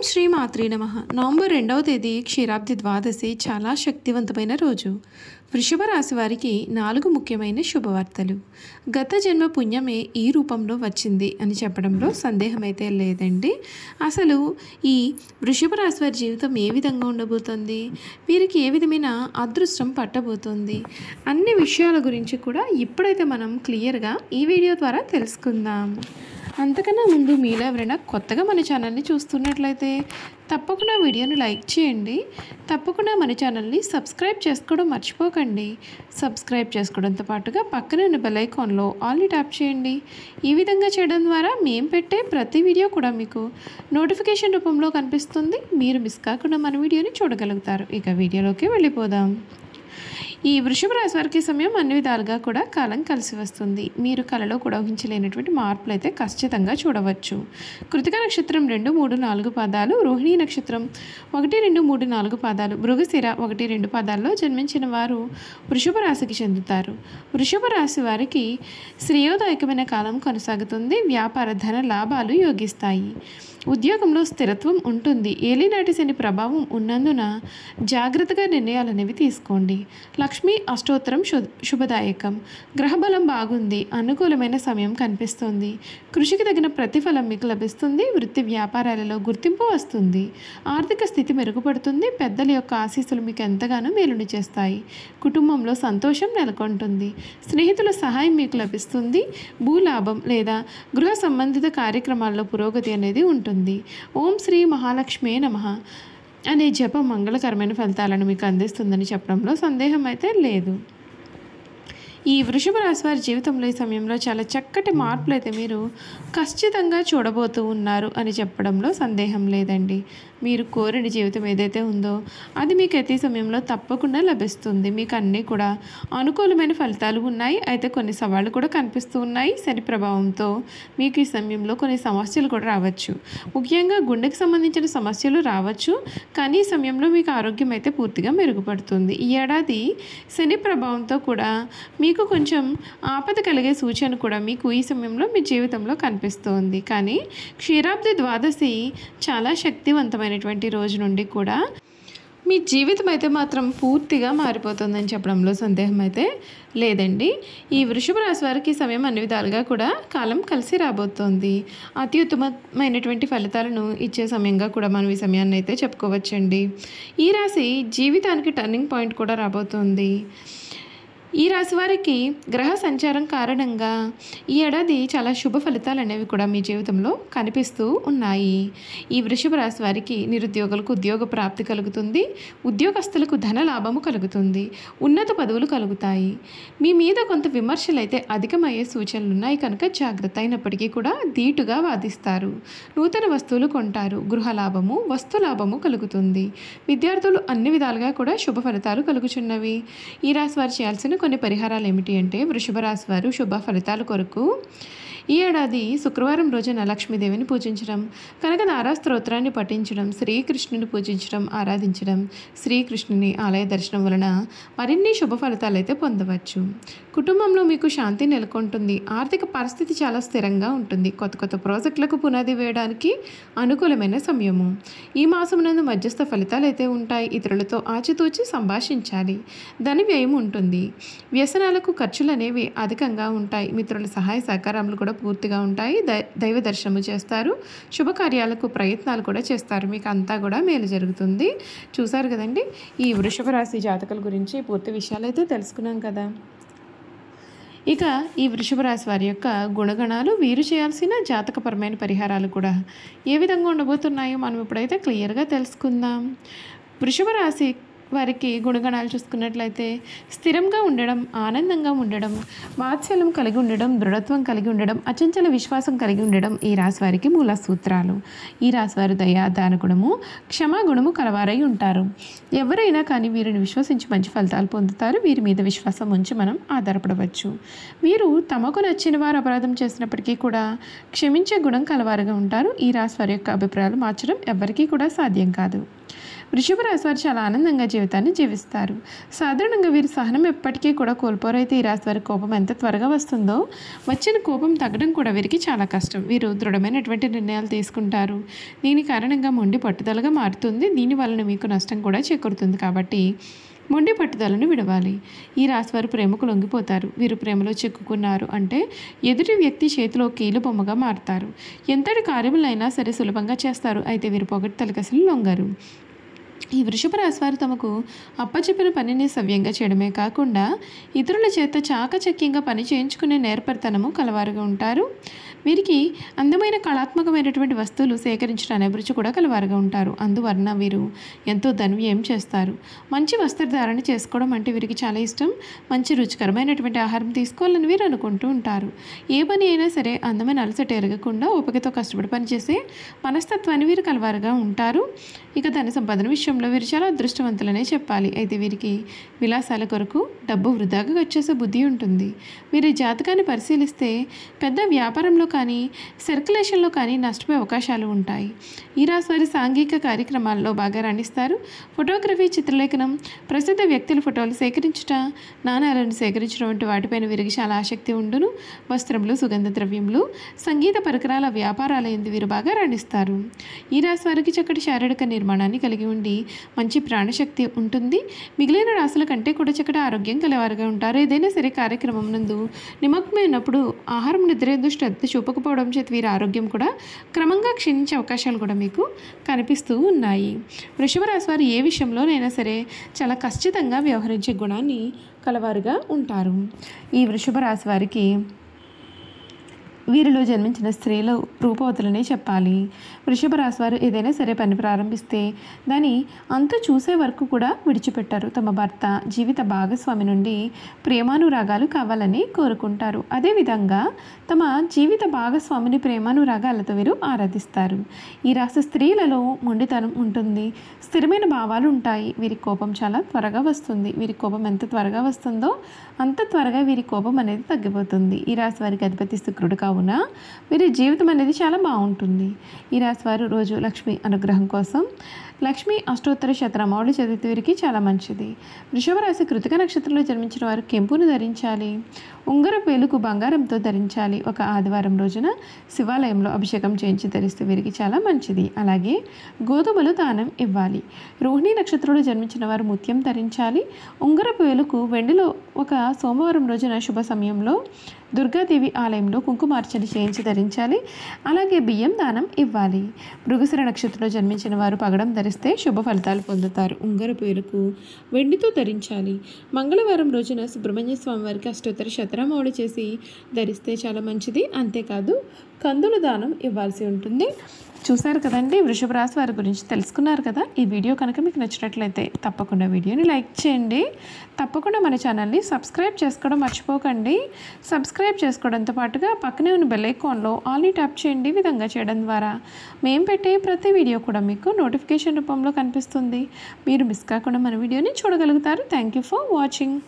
శ్రీ మాత్రే నమః. నవంబర్ 2వ తేదీ క్షీరాబ్ది ద్వాదశి చాలా శక్తివంతమైన రోజు. వృషభ రాశి వారికి 4 ముఖ్యమైన శుభవార్తలు. గత జన్మ పుణ్యమే ఈ రూపంలో వచ్చింది అని చెప్పడంలో సందేహమైతే లేదండి. అసలు ఈ వృషభ రాశి వారి జీవితం ఏ విధంగా ఉండబోతుంది, వీరికి ఏ విధమైన అదృష్టం పట్టబోతుంది అన్ని విషయాల గురించి కూడా ఇప్పుడైతే మనం క్లియర్గా ఈ వీడియో ద్వారా తెలుసుకుందాం. అంతకన్నా ముందు మీలో ఎవరైనా కొత్తగా మన ఛానల్ని చూస్తున్నట్లయితే తప్పకుండా వీడియోని లైక్ చేయండి. తప్పకుండా మన ఛానల్ని సబ్స్క్రైబ్ చేసుకోవడం మర్చిపోకండి. సబ్స్క్రైబ్ చేసుకోవడంతో పాటుగా పక్కన ఉన్న బెల్ ఐకాన్లో ఆల్ని ట్యాప్ చేయండి. ఈ విధంగా చేయడం ద్వారా మేము పెట్టే ప్రతి వీడియో కూడా మీకు నోటిఫికేషన్ రూపంలో కనిపిస్తుంది. మీరు మిస్ కాకుండా మన వీడియోని చూడగలుగుతారు. ఇక వీడియోలోకి వెళ్ళిపోదాం. ఈ వృషభ రాశి వారికి సమయం అన్ని విధాలుగా కూడా కాలం కలిసి వస్తుంది. మీరు కలలో కూడా ఊహించలేనటువంటి మార్పులు అయితే ఖచ్చితంగా చూడవచ్చు. కృతిక నక్షత్రం 2, 3, 4 పాదాలు, రోహిణీ నక్షత్రం 1, 2, 3, 4 పాదాలు, మృగశిర 1, 2 పాదాల్లో జన్మించిన వారు వృషభ రాశికి చెందుతారు. వృషభ రాశి వారికి శ్రేయోదాయకమైన కాలం కొనసాగుతుంది. వ్యాపార ధన లాభాలు యోగిస్తాయి. ఉద్యోగంలో స్థిరత్వం ఉంటుంది. ఏలినాటి శని ప్రభావం ఉన్నందున జాగ్రత్తగా నిర్ణయాలు అనేవి తీసుకోండి. లక్ష్మీ అష్టోత్తరం శుభదాయకం. గ్రహబలం బాగుంది. అనుకూలమైన సమయం కనిపిస్తుంది. కృషికి తగిన ప్రతిఫలం మీకు లభిస్తుంది. వృత్తి వ్యాపారాలలో గుర్తింపు వస్తుంది. ఆర్థిక స్థితి మెరుగుపడుతుంది. పెద్దల యొక్క ఆశీస్సులు మీకు ఎంతగానో మేలుని చేస్తాయి. కుటుంబంలో సంతోషం నెలకొంటుంది. స్నేహితుల సహాయం మీకు లభిస్తుంది. భూలాభం లేదా గృహ సంబంధిత కార్యక్రమాల్లో పురోగతి అనేది ఉంటుంది. ఓం శ్రీ మహాలక్ష్మే నమః అనే జపం మంగళకరమైన ఫలితాలను మీకు అందిస్తుందని చెప్పడంలో సందేహం అయితే లేదు. ఈ వృషభ రాశి వారి జీవితంలో ఈ సమయంలో చాలా చక్కటి మార్పులు అయితే మీరు ఖచ్చితంగా చూడబోతూ ఉన్నారు అని చెప్పడంలో సందేహం లేదండి. మీరు కోరిన జీవితం ఏదైతే ఉందో అది మీకు అయితే సమయంలో తప్పకుండా లభిస్తుంది. మీకు అన్నీ కూడా అనుకూలమైన ఫలితాలు ఉన్నాయి. అయితే కొన్ని సవాళ్ళు కూడా కనిపిస్తూ ఉన్నాయి. శని ప్రభావంతో మీకు ఈ సమయంలో కొన్ని సమస్యలు కూడా రావచ్చు. ముఖ్యంగా గుండెకి సంబంధించిన సమస్యలు రావచ్చు. కానీ ఈ సమయంలో మీకు ఆరోగ్యం అయితే పూర్తిగా మెరుగుపడుతుంది. ఈ ఏడాది శని ప్రభావంతో కూడా మీకు కొంచెం ఆపద కలిగే సూచన కూడా మీకు ఈ సమయంలో మీ జీవితంలో కనిపిస్తుంది. కానీ క్షీరాబ్ది ద్వాదశి చాలా శక్తివంతమైనటువంటి రోజు నుండి కూడా మీ జీవితం అయితే మాత్రం పూర్తిగా మారిపోతుందని చెప్పడంలో సందేహం అయితే లేదండి. ఈ వృషభ రాశి వారికి సమయం అన్ని విధాలుగా కూడా కాలం కలిసి రాబోతోంది. అత్యుత్తమమైనటువంటి ఫలితాలను ఇచ్చే సమయంగా కూడా మనం ఈ సమయాన్ని అయితే చెప్పుకోవచ్చండి. ఈ రాశి జీవితానికి టర్నింగ్ పాయింట్ కూడా రాబోతోంది. ఈ రాశి వారికి గ్రహ సంచారం కారణంగా ఈ ఏడాది చాలా శుభ ఫలితాలు అనేవి కూడా మీ జీవితంలో కనిపిస్తూ ఉన్నాయి. ఈ వృషభ రాశి వారికి నిరుద్యోగులకు ఉద్యోగ ప్రాప్తి కలుగుతుంది. ఉద్యోగస్తులకు ధన లాభము కలుగుతుంది. ఉన్నత పదవులు కలుగుతాయి. మీ మీద కొంత విమర్శలు అయితే అధికమయ్యే సూచనలు ఉన్నాయి కనుక జాగ్రత్త. అయినప్పటికీ కూడా ధీటుగా వాదిస్తారు. నూతన వస్తువులు కొంటారు. గృహ లాభము, వస్తు లాభము కలుగుతుంది. విద్యార్థులు అన్ని విధాలుగా కూడా శుభ ఫలితాలు కలుగుచున్నవి. ఈ రాశి వారు చేయాల్సిన కొన్ని పరిహారాలు ఏమిటి అంటే, వృషభ రాశి వారు శుభ ఫలితాల కొరకు ఈ ఏడాది శుక్రవారం రోజున లక్ష్మీదేవిని పూజించడం, కనకదార స్తోత్రాన్ని పఠించడం, శ్రీకృష్ణుని పూజించడం, ఆరాధించడం, శ్రీకృష్ణుని ఆలయ దర్శనం వలన మరిన్ని శుభ ఫలితాలు అయితే పొందవచ్చు. కుటుంబంలో మీకు శాంతి నెలకొంటుంది. ఆర్థిక పరిస్థితి చాలా స్థిరంగా ఉంటుంది. కొత్త కొత్త ప్రాజెక్టులకు పునాది వేయడానికి అనుకూలమైన సమయము. ఈ మాసమునందు మధ్యస్థ ఫలితాలు అయితే ఉంటాయి. ఇతరులతో ఆచితూచి సంభాషించాలి. ధన వ్యయం ఉంటుంది. వ్యసనాలకు ఖర్చులు అనేవి అధికంగా ఉంటాయి. మిత్రుల సహాయ సహకారాలు కూడా పూర్తిగా ఉంటాయి. దైవ దర్శనము చేస్తారు. శుభకార్యాలకు ప్రయత్నాలు కూడా చేస్తారు. మీకు అంతా కూడా మేలు జరుగుతుంది. చూసారు కదండి, ఈ వృషభ రాశి జాతకుల గురించి పూర్తి విషయాలు అయితే తెలుసుకున్నాం కదా. ఇక ఈ వృషభ రాశి వారి యొక్క గుణగణాలు, వీరు చేయాల్సిన జాతకపరమైన పరిహారాలు కూడా ఏ విధంగా ఉండబోతున్నాయో మనం ఇప్పుడైతే క్లియర్గా తెలుసుకుందాం. వృషభ రాశి వారికి గుణగణాలు చూసుకున్నట్లయితే స్థిరంగా ఉండడం, ఆనందంగా ఉండడం, వాత్సల్యం కలిగి ఉండడం, దృఢత్వం కలిగి ఉండడం, అచంచల విశ్వాసం కలిగి ఉండడం ఈ రాశి వారికి మూల సూత్రాలు. ఈ రాశి వారు దయా, దాన గుణము, క్షమాగుణము కలవారై ఉంటారు. ఎవరైనా కానీ వీరిని విశ్వసించి మంచి ఫలితాలు పొందుతారు. వీరి మీద విశ్వాసం ఉంచి మనం ఆధారపడవచ్చు. వీరు తమకు నచ్చిన వారు అపరాధం చేసినప్పటికీ కూడా క్షమించే గుణం కలవారుగా ఉంటారు. ఈ రాశి వారి యొక్క అభిప్రాయాలు మార్చడం ఎవరికీ కూడా సాధ్యం కాదు. వృషభ రాశి వారు చాలా ఆనందంగా జీవితాన్ని జీవిస్తారు. సాధారణంగా వీరి సహనం ఎప్పటికీ కూడా కోల్పోరు. అయితే ఈ రాశి వారి కోపం ఎంత త్వరగా వస్తుందో వచ్చిన కోపం తగ్గడం కూడా వీరికి చాలా కష్టం. వీరు దృఢమైనటువంటి నిర్ణయాలు తీసుకుంటారు. దీని కారణంగా మొండి పట్టుదలగా మారుతుంది. దీని వలన మీకు నష్టం కూడా చేకూరుతుంది. కాబట్టి మొండి పట్టుదలను విడవాలి. ఈ రాశివారు ప్రేమకు లొంగిపోతారు. వీరు ప్రేమలో చిక్కుకున్నారు అంటే ఎదుటి వ్యక్తి చేతిలో కీలుబొమ్మగా మారుతారు. ఎంతటి కార్యములైనా సరే సులభంగా చేస్తారు. అయితే వీరు పొగడ్తలకు అసలు లొంగరు. ఈ వృషభ రాశి వారు తమకు అప్పచెప్పిన పనిని సవ్యంగా చేయడమే కాకుండా ఇతరుల చేత చాకచక్యంగా పని చేయించుకునే నేర్పరితనము కలవారుగా ఉంటారు. వీరికి అందమైన కళాత్మకమైనటువంటి వస్తువులు సేకరించడానికి అభిరుచి కూడా కలవారుగా ఉంటారు. అందువలన వీరు ఎంతో ధన్వ్యం చేస్తారు. మంచి వస్త్రధారణ చేసుకోవడం అంటే వీరికి చాలా ఇష్టం. మంచి రుచికరమైనటువంటి ఆహారం తీసుకోవాలని వీరు అనుకుంటూ ఉంటారు. ఏ పని అయినా సరే అందమైన అలసట ఎరగకుండా ఓపికతో కష్టపడి పనిచేసే మనస్తత్వాన్ని వీరు కలవారుగా ఉంటారు. ఇక ధన సంపాదన విషయంలో వీరు చాలా అదృష్టవంతులనే చెప్పాలి. అయితే వీరికి విలాసాల కొరకు డబ్బు వృధాగా వచ్చేసే బుద్ధి ఉంటుంది. వీరి జాతకాన్ని పరిశీలిస్తే పెద్ద వ్యాపారంలో కానీ సర్క్యులేషన్లో కానీ నష్టపోయే అవకాశాలు ఉంటాయి. ఈ రాశి వారి సాంఘిక కార్యక్రమాల్లో బాగా రాణిస్తారు. ఫోటోగ్రఫీ, చిత్రలేఖనం, ప్రసిద్ధ వ్యక్తుల ఫోటోలు సేకరించుట, నాణాలను సేకరించడం వంటి వాటిపైన వీరికి చాలా ఆసక్తి ఉండును. వస్త్రములు, సుగంధ ద్రవ్యములు, సంగీత పరికరాల వ్యాపారాల యందు వీరు బాగా రాణిస్తారు. ఈ రాశి వారికి చక్కటి శారీరక నిర్మాణాన్ని కలిగి ఉండి మంచి ప్రాణశక్తి ఉంటుంది. మిగిలిన రాశుల కంటే కూడా చక్కటి ఆరోగ్యం కలవారుగా ఉంటారు. ఏదైనా సరే కార్యక్రమం నందు నిమగ్నమైనప్పుడు ఆహారం, నిద్ర యందు శ్రద్ధ చూపకపోవడం చేత వీరి ఆరోగ్యం కూడా క్రమంగా క్షీణించే అవకాశాలు కూడా మీకు కనిపిస్తూ ఉన్నాయి. వృషభ రాశి వారు ఏ విషయంలోనైనా సరే చాలా ఖచ్చితంగా వ్యవహరించే గుణాన్ని కలవారుగా ఉంటారు. ఈ వృషభ రాశి వారికి వీరిలో జన్మించిన స్త్రీలు రూపవతులనే చెప్పాలి. వృషభ రాశి వారు ఏదైనా సరే పని ప్రారంభిస్తే దాని అంతు చూసే వరకు కూడా విడిచిపెట్టారు. తమ భర్త, జీవిత భాగస్వామి నుండి ప్రేమానురాగాలు కావాలని కోరుకుంటారు. అదేవిధంగా తమ జీవిత భాగస్వామిని ప్రేమానురాగాలతో వీరు ఆరాధిస్తారు. ఈ రాశి స్త్రీలలో మొండితనం ఉంటుంది. స్థిరమైన భావాలు ఉంటాయి. వీరి కోపం చాలా త్వరగా వస్తుంది. వీరి కోపం ఎంత త్వరగా వస్తుందో అంత త్వరగా వీరి కోపం అనేది తగ్గిపోతుంది. ఈ రాశి వారికి అధిపతి శుక్రుడు కావున వీరి జీవితం అనేది చాలా బాగుంటుంది. ఈ రాశి వారు రోజు లక్ష్మి అనుగ్రహం కోసం లక్ష్మీ అష్టోత్తర శతనామావళి చదివితే వీరికి చాలా మంచిది. వృషభ రాశి కృతిక నక్షత్రంలో జన్మించిన వారు కెంపును ధరించాలి. ఉంగరపు వేలుకు బంగారంతో ధరించాలి. ఒక ఆదివారం రోజున శివాలయంలో అభిషేకం చేయించి ధరిస్తే వీరికి చాలా మంచిది. అలాగే గోధుమలు దానం ఇవ్వాలి. రోహిణి నక్షత్రంలో జన్మించిన వారు ముత్యం ధరించాలి. ఉంగరపు వేలుకు వెండిలో ఒక సోమవారం రోజున శుభ సమయంలో దుర్గాదేవి ఆలయంలో కుంకుమార్చన చేయించి ధరించాలి. అలాగే బియ్యం దానం ఇవ్వాలి. మృగశిర నక్షత్రంలో జన్మించిన వారు పగడం ధరిస్తే శుభ ఫలితాలు పొందుతారు. ఉంగరపు వేలుకు వెండితో ధరించాలి. మంగళవారం రోజున సుబ్రహ్మణ్య స్వామి వారికి అష్టోత్తర శతనామావళి చేసి ధరిస్తే చాలా మంచిది. అంతేకాదు కందుల దానం ఇవ్వాల్సి ఉంటుంది. చూశారు కదండి, వృషభ రాశి వారి గురించి తెలుసుకున్నారు కదా. ఈ వీడియో కనుక మీకు నచ్చినట్లయితే తప్పకుండా వీడియోని లైక్ చేయండి. తప్పకుండా మన ఛానల్ని సబ్స్క్రైబ్ చేసుకోవడం మర్చిపోకండి. సబ్స్క్రైబ్ చేసుకోవడంతో పాటుగా పక్కనే ఉన్న బెల్ ఐకాన్లో ఆల్ని ట్యాప్ చేయండి. ఈ విధంగా చేయడం ద్వారా మేము పెట్టే ప్రతి వీడియో కూడా మీకు నోటిఫికేషన్ రూపంలో కనిపిస్తుంది. మీరు మిస్ కాకుండా మన వీడియోని చూడగలుగుతారు. Thank you for watching.